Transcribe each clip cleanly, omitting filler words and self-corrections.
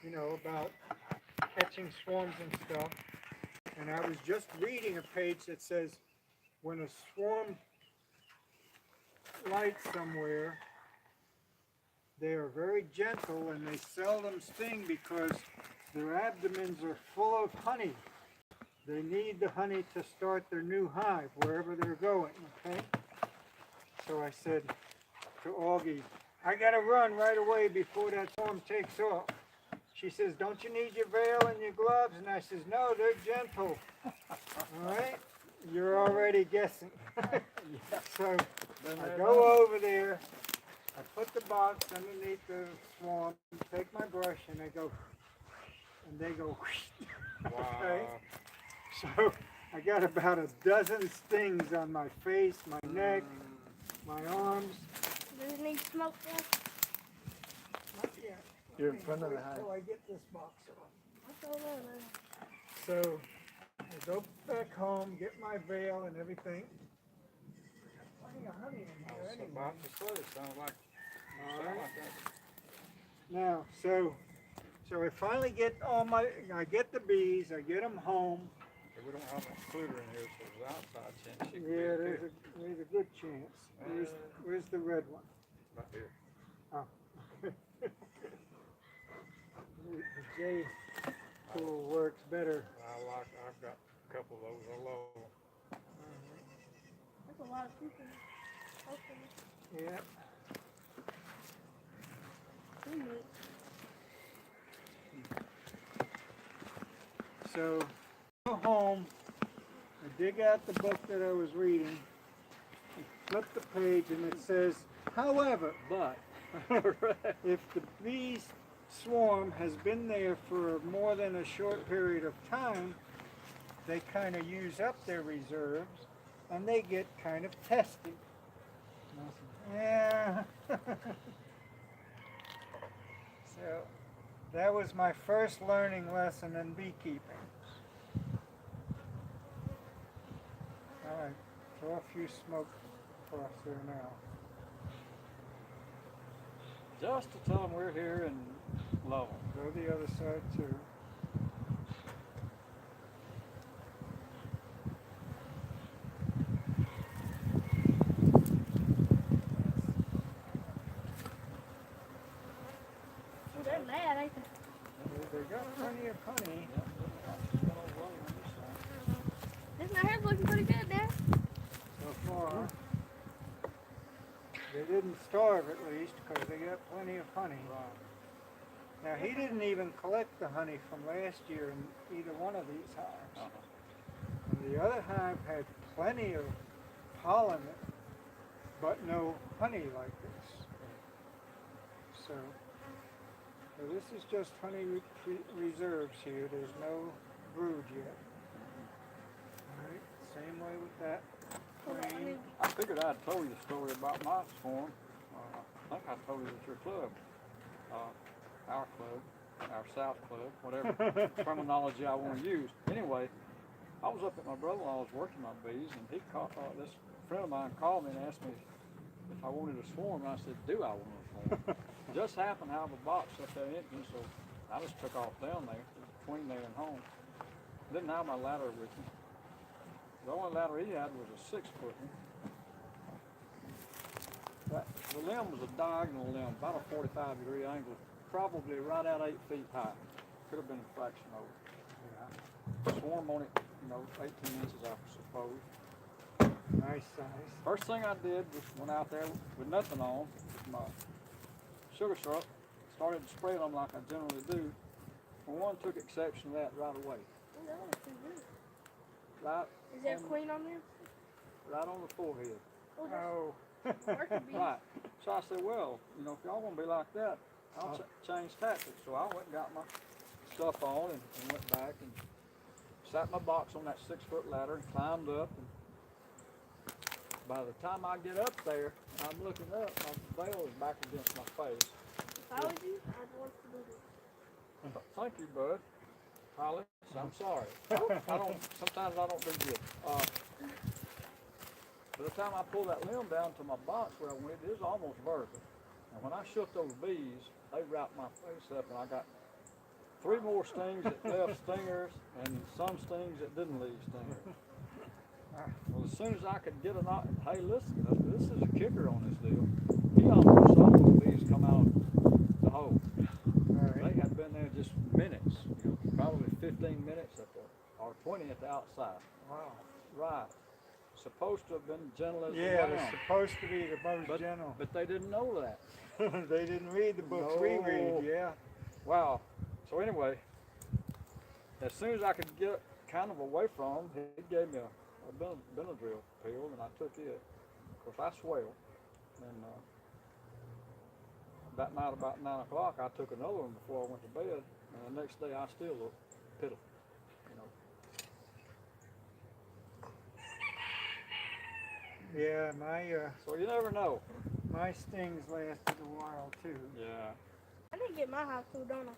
about catching swarms and stuff. And I was just reading a page that says when a swarm lights somewhere, they are very gentle and they seldom sting because their abdomens are full of honey. They need the honey to start their new hive wherever they're going, okay? So I said to Augie, I gotta run right away before that swarm takes off. She says, don't you need your veil and your gloves? And I says, no, they're gentle. All right? You're already guessing. So I go over there, I put the box underneath the swarm, take my brush, and I go, and they go, Wow. okay? So I got about a dozen stings on my face, my neck, my arms. Does it need smoke there? Not yet. You're in front of the hive. Until I get this box off. What's over there? So I go back home, get my veil and everything. Plenty of honey in I here was anyway. about to say, sounds like that. Now, so I finally get I get the bees, I get them home. Okay, we don't have an excluder in here, so there's outside chance she could Yeah, be there's a good chance. Where's the red one? right here. Oh. The J tool works better. I've got a couple of those alone. There's a lot of people. Okay. Yeah. So go home, I dig out the book that I was reading, flip the page, and it says, however, But, if the bee swarm has been there for more than a short period of time, they kind of use up their reserves and they get kind of testy. And I said, yeah. So that was my first learning lesson in beekeeping. All right, throw a few smoke across there now. just to tell them we're here and love them. Go the other side too. Oh, they're mad, ain't they? They got plenty of honey. This my hair's looking pretty good there. So far. They didn't starve at least because they got plenty of honey. Now he didn't even collect the honey from last year in either one of these hives. And the other hive had plenty of pollen, but no honey like this. So this is just honey reserves here. There's no brood yet. All right, same way with that. Queen. I figured I'd told you the story about my swarm. I think I told you at your club. Our club, our South Club, whatever terminology I want to use. Anyway, I was up at my brother-in-law's working my bees, and he called, this friend of mine called me and asked me if I wanted a swarm, and I said, do I want a swarm? Just happened to have a box up there empty, so I just took off down there, between there and home. Didn't have my ladder with me. The only ladder he had was a 6-foot one. The limb was a diagonal limb, about a 45-degree angle, probably right at 8 feet high. Could have been a fraction over. Yeah. Swarm on it, 18 inches, I suppose. Nice size. First thing I did was went out there with nothing on, with my sugar syrup, started to spray them like I generally do. And one took exception to that right away. Oh, that one's pretty good. Right, Is there a queen on there? right on the forehead. Oh, that's Oh. worker bee. Right. So I said, well, if y'all want to be like that, I'll change tactics. So I went and got my stuff on and went back and sat my box on that 6-foot ladder and climbed up. And by the time I get up there, I'm looking up, my veil is back against my face. If I was you, I'd want to do this. Thank you, bud. Holly, I'm sorry. Sometimes I don't do good. By the time I pulled that limb down to my box where I went, it was almost vertical. And when I shook those bees, they wrapped my face up and I got 3 more stings that left stingers, and some stings that didn't leave stingers. Well, as soon as I could get a knot, hey, listen, this is a kicker on this deal. He almost saw the bees come out the hole. Right. They had been there just minutes, probably 15 minutes or 20 at the outside. Wow. Right. Supposed to have been gentle as Yeah, the they're lamb, supposed to be the most gentle. but they didn't know that. They didn't read the books we read, No. yeah. Wow. So anyway, as soon as I could get kind of away from him, he gave me a Benadryl pill, and I took it. Of course, I swelled, and that night about 9 o'clock, I took another one before I went to bed, and the next day I still looked pitiful. Yeah, So you never know. my stings lasted a while too. Yeah. I didn't get my house too, don't I?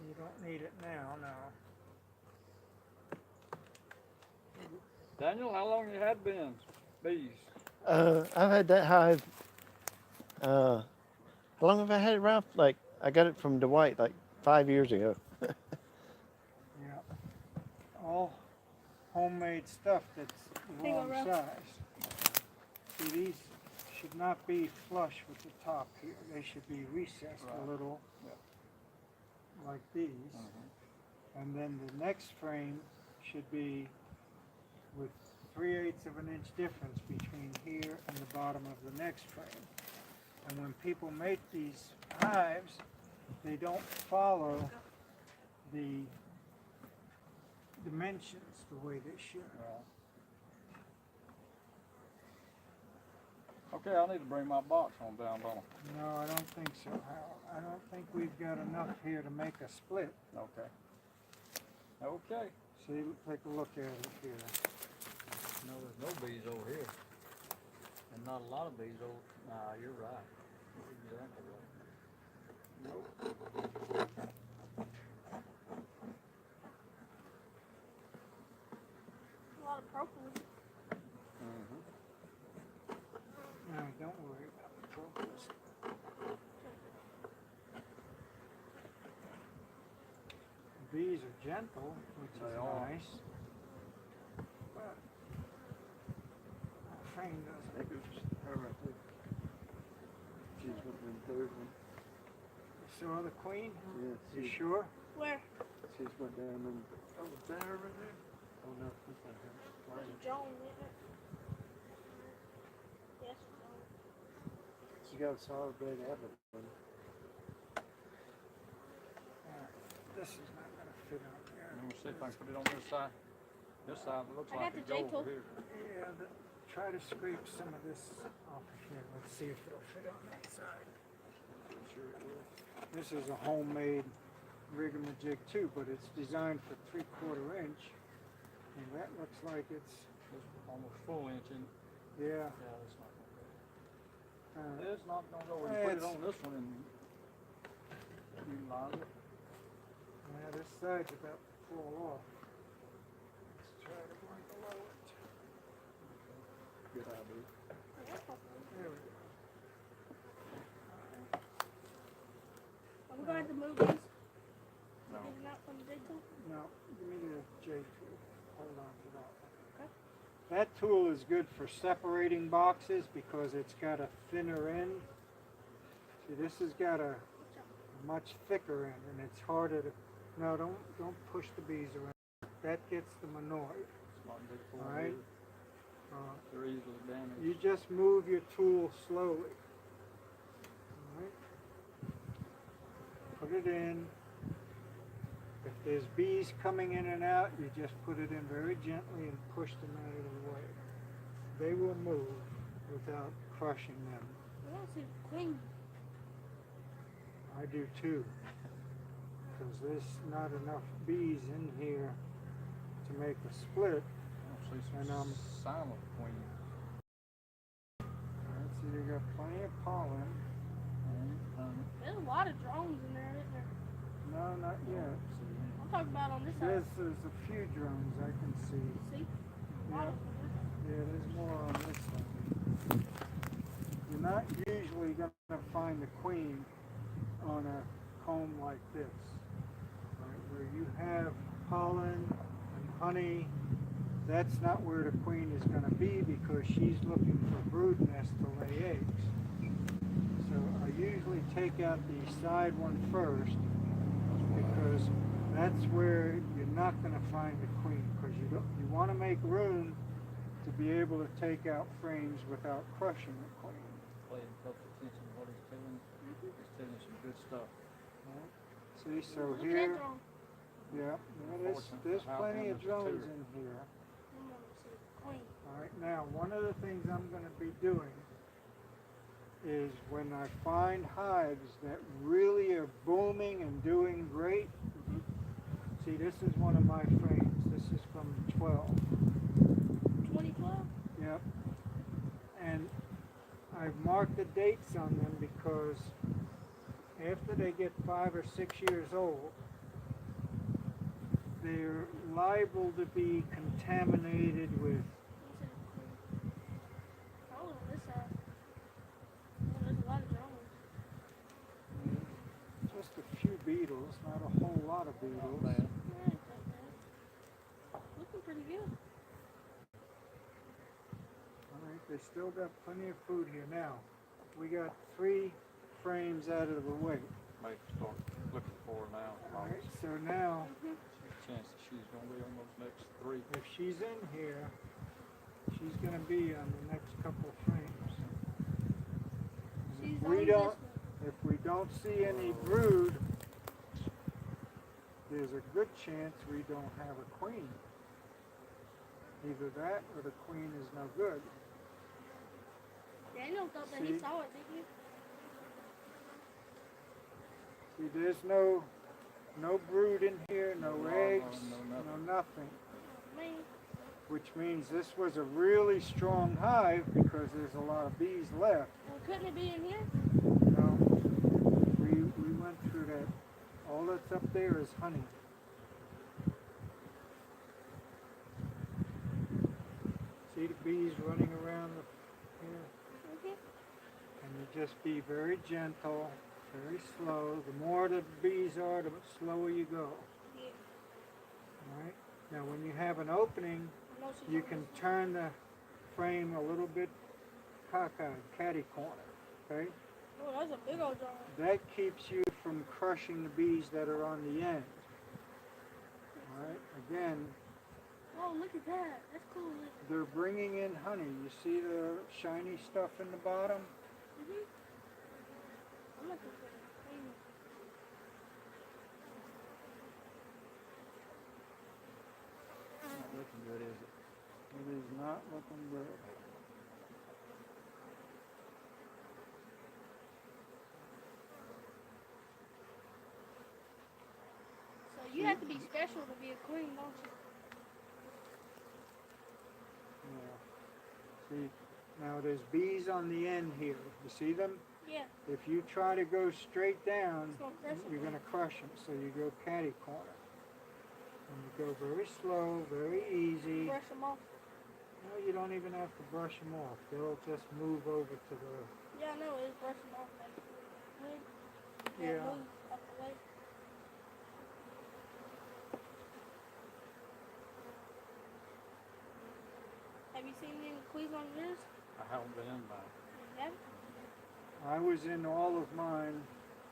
You don't need it now, no. Daniel, how long you had been bees? I've had that hive. How long have I had it, Ralph? Like, I got it from Dwight like 5 years ago. Yeah. All homemade stuff that's the Hang on, wrong Ralph. size. See, these should not be flush with the top here. They should be recessed Right. a little, Yeah. like these. And then the next frame should be with 3/8 of an inch difference between here and the bottom of the next frame. And when people make these hives, they don't follow the dimensions the way they should. Okay, I need to bring my box on down, don't I? No, I don't think so, Hal. I don't think we've got enough here to make a split. Okay. Okay. See, take a look at it here. No, there's no bees over here. And not a lot of bees over. Nah, you're right. You're exactly right. Nope. A lot of purple. No, don't worry about the propolis. The bees are gentle, which They is are. nice. But our frame doesn't. That goes her right there. She's with the third one. You saw the queen? Yeah, You sure? Where? she's went down and. Oh, is that her right there? Oh no, that's not her. There's Joan, isn't it? Yes, Joan. She got a solid red apple. This is not going to fit on there. Let me see if I can put it on this side. This side looks I like got it the goes J-tool. over here. Yeah, try to scrape some of this off of here. Let's see if it'll fit on that side. Sure it will. This is a homemade rigamajig too, but it's designed for 3/4 inch. And that looks like it's, It's almost full inch in. yeah. Yeah, that's not gonna go. Uh, It's not gonna go. We can put it It's- on this one and utilize it. yeah, this side's about to fall off. Let's try to bring below it. Good idea. There we go. Are we going to have to move these? No. Taking out from the J-tool? No, give me the J tool. Hold on to that one. Okay. That tool is good for separating boxes because it's got a thinner end. See, this has got a much thicker end, and it's harder to. No, don't push the bees around. That gets the Minoid. It's not big for All right. They're easily damaged. You just move your tool slowly. All right. Put it in. If there's bees coming in and out, you just put it in very gently and push them out of the way. They will move without crushing them. I want to see the queen. I do too. Because there's not enough bees in here to make a split. I don't see And, some silent queen. Alright, so you got plenty of pollen. There's a lot of drones in there, isn't there? No, not yet. I'm talking about on this side. There's a few drones I can see. See? A lot of them. Yeah, there's more on this side. You're not usually going to find the queen on a comb like this, right, where you have pollen and honey. That's not where the queen is going to be because she's looking for brood nests to lay eggs. So I usually take out the side one first because that's where you're not going to find the queen, because you want to make room to be able to take out frames without crushing the queen. Paying close attention to what he's telling you. He's telling you some good stuff. Right? See, so Look at here, that drone. yeah, there's plenty of drones in here. I'm gonna see the queen. All right, now one of the things I'm going to be doing is when I find hives that really are booming and doing great. See, this is one of my frames. This is from 12. 2012? Yep. And I've marked the dates on them because after they get 5 or 6 years old, they're liable to be contaminated with Oh, this side. Oh, there's a lot of drones. just a few beetles, not a whole lot of beetles. Man, Yeah, ain't that bad. Looking pretty good. All right, they still got plenty of food here. Now, we got 3 frames out of the way. may start looking for her now. All right, so now, Chance that she's gonna be on those next 3. if she's in here, she's gonna be on the next couple frames. And She's if on we this don't, one. if we don't see any brood, there's a good chance we don't have a queen. Either that or the queen is no good. Daniel thought that See? he saw it, didn't you? See, there's no brood in here, no No eggs, larvae, no no nothing. Man, Which means this was a really strong hive because there's a lot of bees left. well, couldn't it be in here? No, we went through that. All that's up there is honey. See the bees running around here? And you just be very gentle, very slow. The more the bees are, the slower you go. Yeah. All right. Now, when you have an opening, I know she's you on can this turn the frame a little bit cockeyed, catty corner. Okay. one. Oh, that's a big old drone. That keeps you from crushing the bees that are on the end. All right. Again, Oh, look at that. That's cool. they're bringing in honey. You see the shiny stuff in the bottom? Mm-hmm. I'm looking for the queen. Not looking good, is it? It is not looking good. So you have to be special to be a queen, don't you? Yeah. See, now there's bees on the end here. You see them? Yeah. If you try to go straight down, It's gonna crush 'em. you're going to crush them. So you go catty corner. And you go very slow, very easy. Brush them off. No, you don't even have to brush them off. They'll just move over to the... Yeah, I know. It's brush them off. Like, good. Yeah. Move up the way. Have you seen any queens on yours? I haven't been in mine. You haven't? I was in all of mine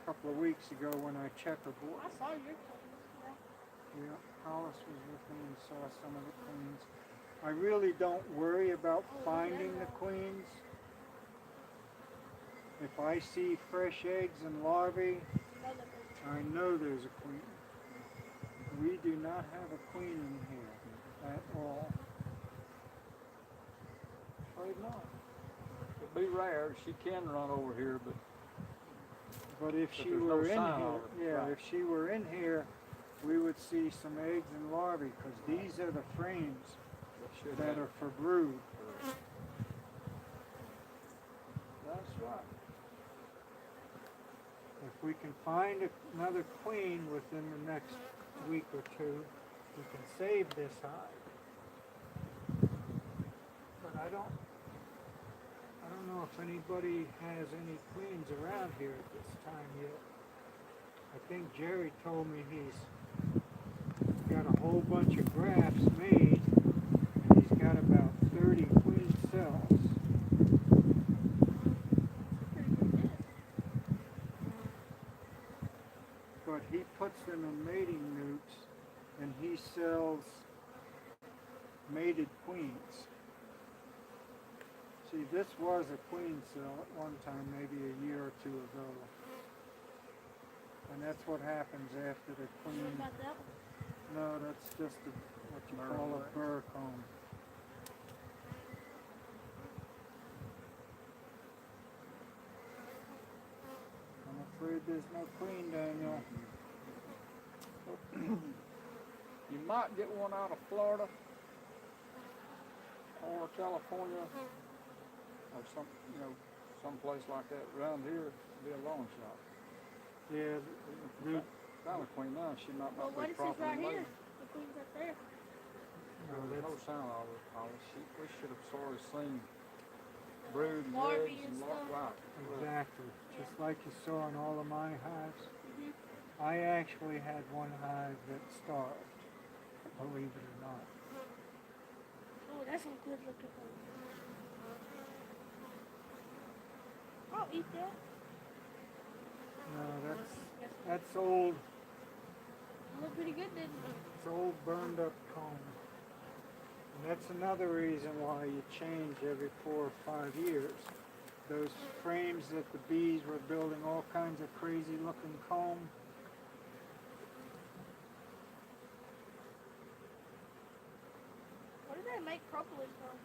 a couple of weeks ago when I checkerboard. I saw your queens. Yeah. Yeah, Hollis was with me and saw some of the queens. I really don't worry about finding the queens. If I see fresh eggs and larvae, Another queen. I know there's a queen. We do not have a queen in here at all. Afraid not. It'd be rare. She can run over here, but But if But she there's no were in sign here, of it, yeah, right. if she were in here, we would see some eggs and larvae because these are the frames it should that have. are for brood. That's right. If we can find another queen within the next week or two, we can save this hive. But I don't know if anybody has any queens around here at this time yet. I think Jerry told me he's got a whole bunch of grafts made, and he's got about 30 queen cells. But he puts them in mating nukes, and he sells mated queens. See, this was a queen cell at one time, maybe a year or two ago. And that's what happens after the What queen. about that one? No, that's just what you call a burr comb. I'm afraid there's no queen, Daniel. You might get one out of Florida or California or someplace like that. Around here, it'd be a long shot. Yeah, the, Found a queen now, she might Well, not what be is this properly right here? laid. The queen's up there. no, There's no that's, sound of it. We should have sort of seen brood and Larvae eggs and and stuff. right. exactly. Just like you saw in all of my hives. Mhm. I actually had one hive that starved, believe it or not. Oh, that's some good looking one. I'll eat that. No, that's old. Look pretty good then. It's old burned up comb. And that's another reason why you change every 4 or 5 years. Those frames that the bees were building all kinds of crazy looking comb. What did they make propolis from?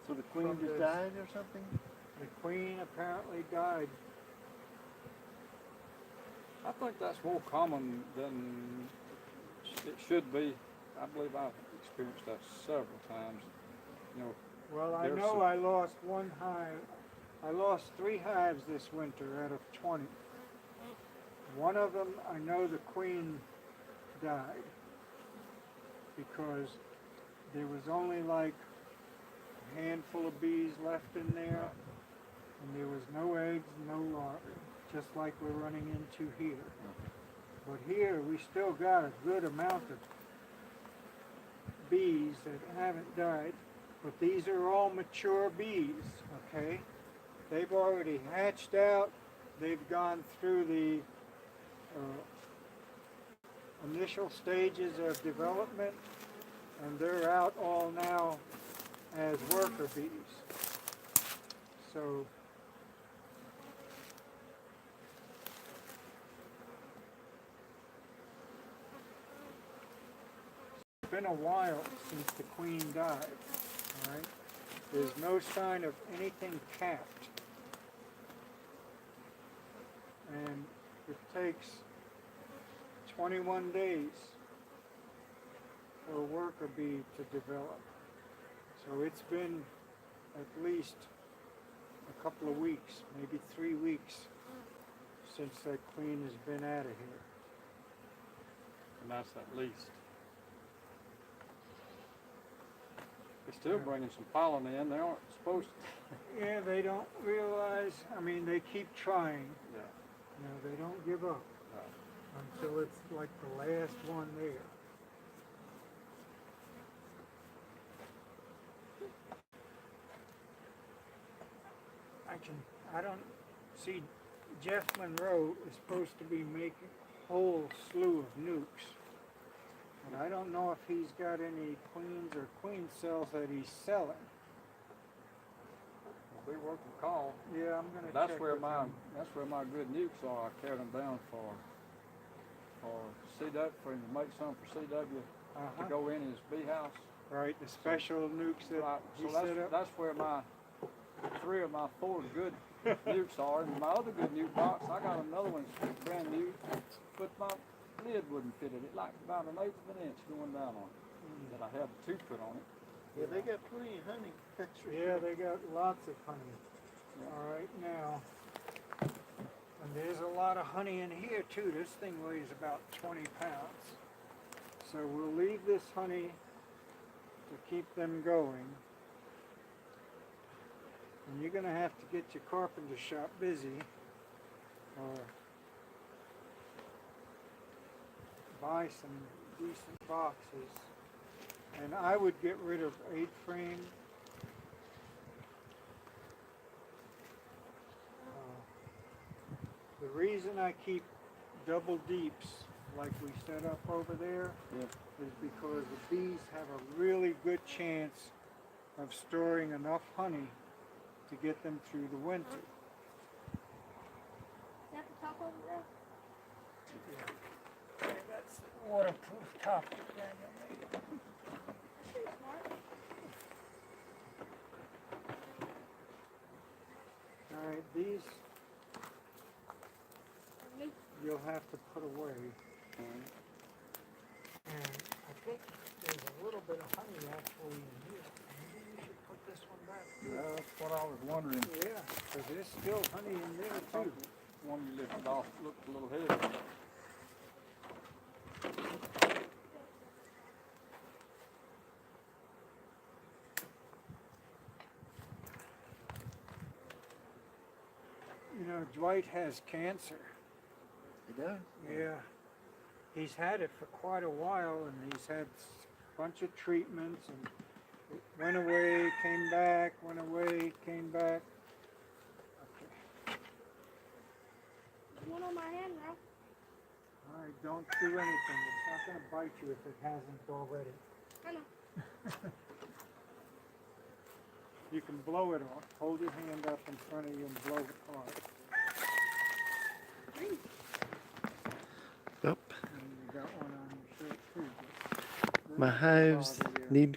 So the queen From just this- died or something? The queen apparently died. I think that's more common than it should be. I believe I've experienced that several times. You know, Well, I There's know some- I lost one hive. I lost 3 hives this winter out of 20. One of them, I know the queen died because there was only like a handful of bees left in there, and there was no eggs, no larvae, just like we're running into here. But here we still got a good amount of bees that haven't died, but these are all mature bees, okay? They've already hatched out, they've gone through the initial stages of development, and they're out all now as worker bees. So it's been a while since the queen died, all right? There's no sign of anything capped. And it takes 21 days for a worker bee to develop. So it's been at least a couple of weeks, maybe 3 weeks, since that queen has been out of here. and that's at least. They're still bringing some pollen in. They aren't supposed to. Yeah, they don't realize, I mean, they keep trying. Yeah. You know, they don't give up until it's like the last one there. I don't see, Jeff Monroe is supposed to be making a whole slew of nukes. And I don't know if he's got any queens or queen cells that he's selling. It'll be worth a call. Yeah, I'm gonna That's check where with my him. good nukes are. I tear them down for CW, for him to make some for CW to Uh-huh. go in his bee house. Right, the special nukes that Right. he So set up. that's where my 3 of my 4 good nukes are. And my other good nuke box, I got another one brand new, but my lid wouldn't fit it. It like about 1/8 of an inch going down on it that I had the tube put on it. Yeah, they got plenty of honey. That's for Yeah, sure. they got lots of honey. All right, now, and there's a lot of honey in here too. This thing weighs about 20 pounds. So we'll leave this honey to keep them going. And you're gonna have to get your carpenter shop busy, or buy some decent boxes. And I would get rid of 8-frame. The reason I keep double deeps like we set up over there Yeah. is because the bees have a really good chance of storing enough honey to get them through the winter. Is that the top over there? Yeah, that's the waterproof top that Daniel made. That's pretty smart. All right, these Nope. you'll have to put away. And I think there's a little bit of honey actually in here. Maybe you should put this one back. Yeah, that's what I was wondering. Yeah, because there's still honey in there too. One you lifted off looked a little heavy. You know, Dwight has cancer. He does. Yeah. He's had it for quite a while and he's had a bunch of treatments and it went away, came back, went away, came back. Okay. There's one on my hand now. All right, don't do anything. It's not going to bite you if it hasn't already. I know. You can blow it off. Hold your hand up in front of you and blow the card. Green. Yep. And you got one on your shirt too. but My they're not gonna hives bother you. need